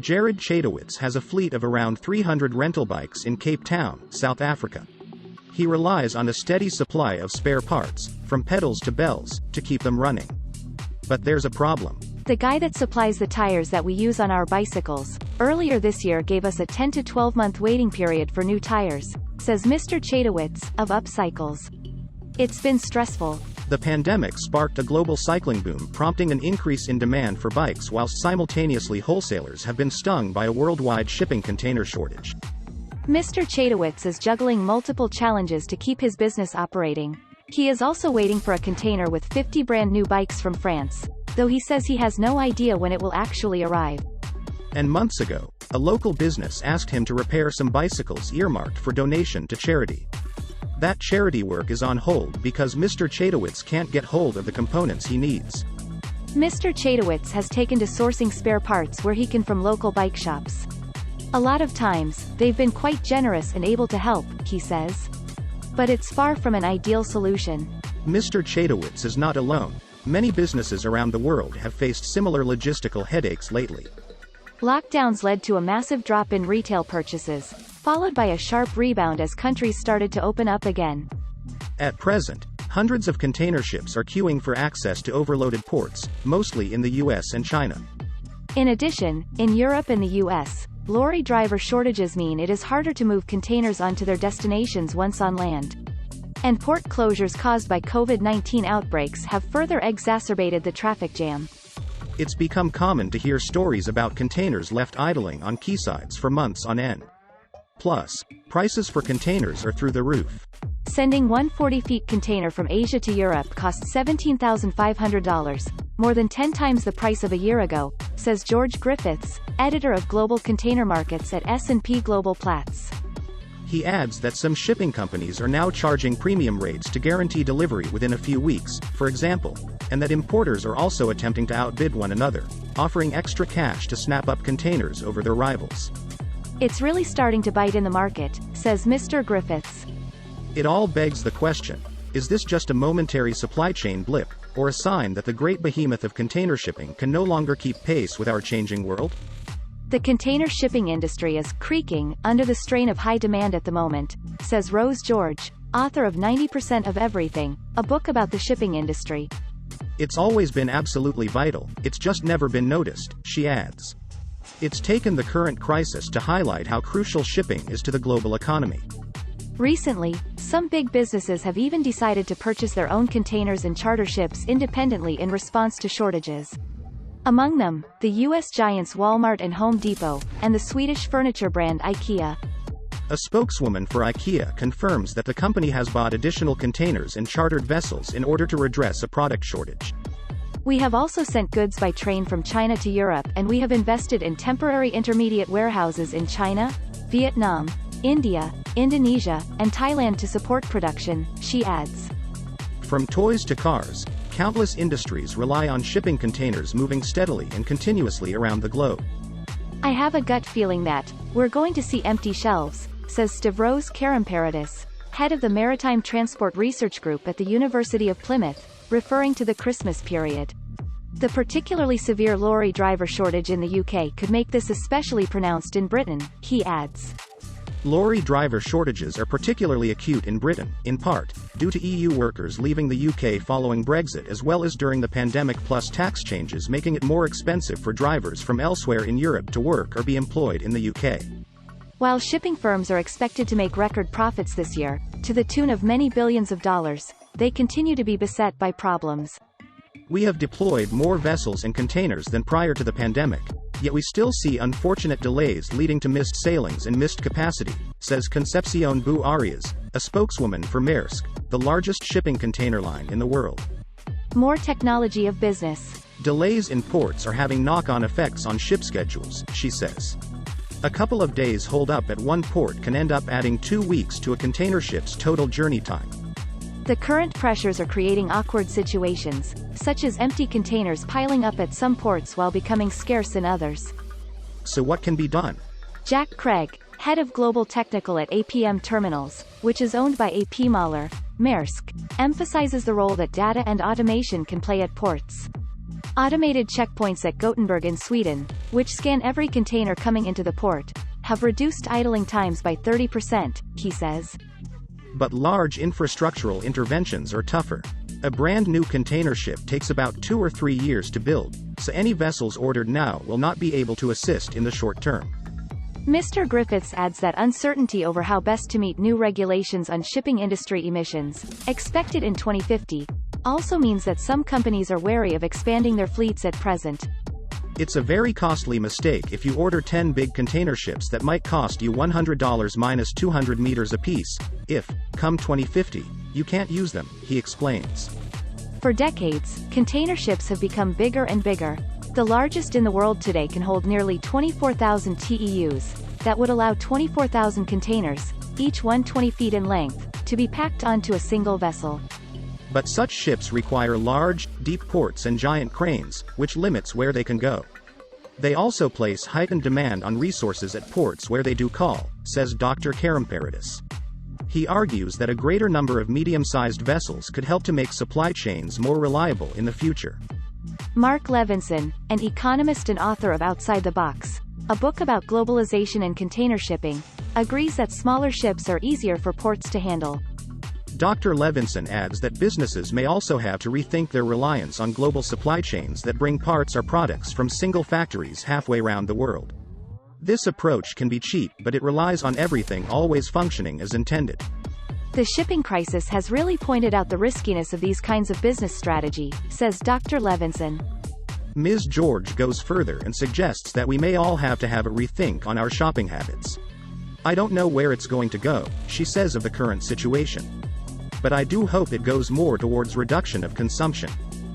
Jared Chaitowitz has a fleet of around 300 rental bikes in Cape Town, South Africa. He relies on a steady supply of spare parts, from pedals to bells, to keep them running. But there's a problem. The guy that supplies the tires that we use on our bicycles, earlier this year gave us a 10 to 12 month waiting period for new tires, says Mr. Chaitowitz, of Upcycles. It's been stressful. The pandemic sparked a global cycling boom, prompting an increase in demand for bikes, whilst simultaneously wholesalers have been stung by a worldwide shipping container shortage. Mr. Chaitowitz is juggling multiple challenges to keep his business operating. He is also waiting for a container with 50 brand new bikes from France, though he says he has no idea when it will actually arrive. And months ago, a local business asked him to repair some bicycles earmarked for donation to charity. That charity work is on hold because Mr. Chaitowitz can't get hold of the components he needs. Mr. Chaitowitz has taken to sourcing spare parts where he can from local bike shops. A lot of times, they've been quite generous and able to help, he says. But it's far from an ideal solution. Mr. Chaitowitz is not alone. Many businesses around the world have faced similar logistical headaches lately. Lockdowns led to a massive drop in retail purchases, followed by a sharp rebound as countries started to open up again. At present, hundreds of container ships are queuing for access to overloaded ports, mostly in the US and China. In addition, in Europe and the US, lorry driver shortages mean it is harder to move containers onto their destinations once on land. And port closures caused by COVID-19 outbreaks have further exacerbated the traffic jam. It's become common to hear stories about containers left idling on quaysides for months on end. Plus, prices for containers are through the roof. Sending one 40-feet container from Asia to Europe costs $17,500, more than 10 times the price of a year ago, says George Griffiths, editor of Global Container Markets at S&P Global Platts. He adds that some shipping companies are now charging premium rates to guarantee delivery within a few weeks, for example, and that importers are also attempting to outbid one another, offering extra cash to snap up containers over their rivals. It's really starting to bite in the market, says Mr. Griffiths. It all begs the question, is this just a momentary supply chain blip, or a sign that the great behemoth of container shipping can no longer keep pace with our changing world? The container shipping industry is creaking under the strain of high demand at the moment, says Rose George, author of 90% of Everything, a book about the shipping industry. It's always been absolutely vital, it's just never been noticed, she adds. It's taken the current crisis to highlight how crucial shipping is to the global economy. Recently, some big businesses have even decided to purchase their own containers and charter ships independently in response to shortages. Among them, the U.S. giants Walmart and Home Depot, and the Swedish furniture brand IKEA. A spokeswoman for IKEA confirms that the company has bought additional containers and chartered vessels in order to address a product shortage. We have also sent goods by train from China to Europe, and we have invested in temporary intermediate warehouses in China, Vietnam, India, Indonesia, and Thailand to support production, she adds. From toys to cars, countless industries rely on shipping containers moving steadily and continuously around the globe. I have a gut feeling that we're going to see empty shelves, says Stavros Karamparidis, head of the Maritime Transport Research Group at the University of Plymouth, referring to the Christmas period. The particularly severe lorry driver shortage in the UK could make this especially pronounced in Britain, he adds. Lorry driver shortages are particularly acute in Britain, in part, due to EU workers leaving the UK following Brexit, as well as during the pandemic, plus tax changes making it more expensive for drivers from elsewhere in Europe to work or be employed in the UK. While shipping firms are expected to make record profits this year, to the tune of many billions of dollars, they continue to be beset by problems. We have deployed more vessels and containers than prior to the pandemic, yet we still see unfortunate delays leading to missed sailings and missed capacity, says Concepcion Bu Arias, a spokeswoman for Maersk, the largest shipping container line in the world. More technology of business. Delays in ports are having knock-on effects on ship schedules, she says. A couple of days hold up at one port can end up adding 2 weeks to a container ship's total journey time. The current pressures are creating awkward situations, such as empty containers piling up at some ports while becoming scarce in others. So what can be done? Jack Craig, head of Global Technical at APM Terminals, which is owned by AP Moller, Maersk, emphasizes the role that data and automation can play at ports. Automated checkpoints at Gothenburg in Sweden, which scan every container coming into the port, have reduced idling times by 30%, he says. But large infrastructural interventions are tougher. A brand new container ship takes about 2 or 3 years to build, so any vessels ordered now will not be able to assist in the short term. Mr. Griffiths adds that uncertainty over how best to meet new regulations on shipping industry emissions, expected in 2050, also means that some companies are wary of expanding their fleets at present. It's a very costly mistake if you order 10 big container ships that might cost you $100 minus 200 meters apiece, if, come 2050, you can't use them, he explains. For decades, container ships have become bigger and bigger. The largest in the world today can hold nearly 24,000 TEUs, that would allow 24,000 containers, each 120 feet in length, to be packed onto a single vessel. But such ships require large, deep ports and giant cranes, which limits where they can go. They also place heightened demand on resources at ports where they do call, says Dr. Chaitowitz. He argues that a greater number of medium-sized vessels could help to make supply chains more reliable in the future. Mark Levinson, an economist and author of Outside the Box, a book about globalization and container shipping, agrees that smaller ships are easier for ports to handle. Dr. Levinson adds that businesses may also have to rethink their reliance on global supply chains that bring parts or products from single factories halfway around the world. This approach can be cheap, but it relies on everything always functioning as intended. The shipping crisis has really pointed out the riskiness of these kinds of business strategy, says Dr. Levinson. Ms. George goes further and suggests that we may all have to have a rethink on our shopping habits. I don't know where it's going to go, she says of the current situation. But I do hope it goes more towards reduction of consumption.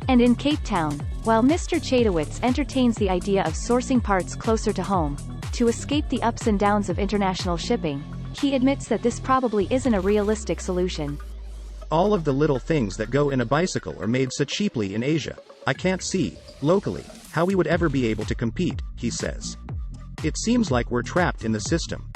And in Cape Town, while Mr. Chaitowitz entertains the idea of sourcing parts closer to home, to escape the ups and downs of international shipping, he admits that this probably isn't a realistic solution. All of the little things that go in a bicycle are made so cheaply in Asia. I can't see, locally, how we would ever be able to compete, he says. It seems like we're trapped in the system.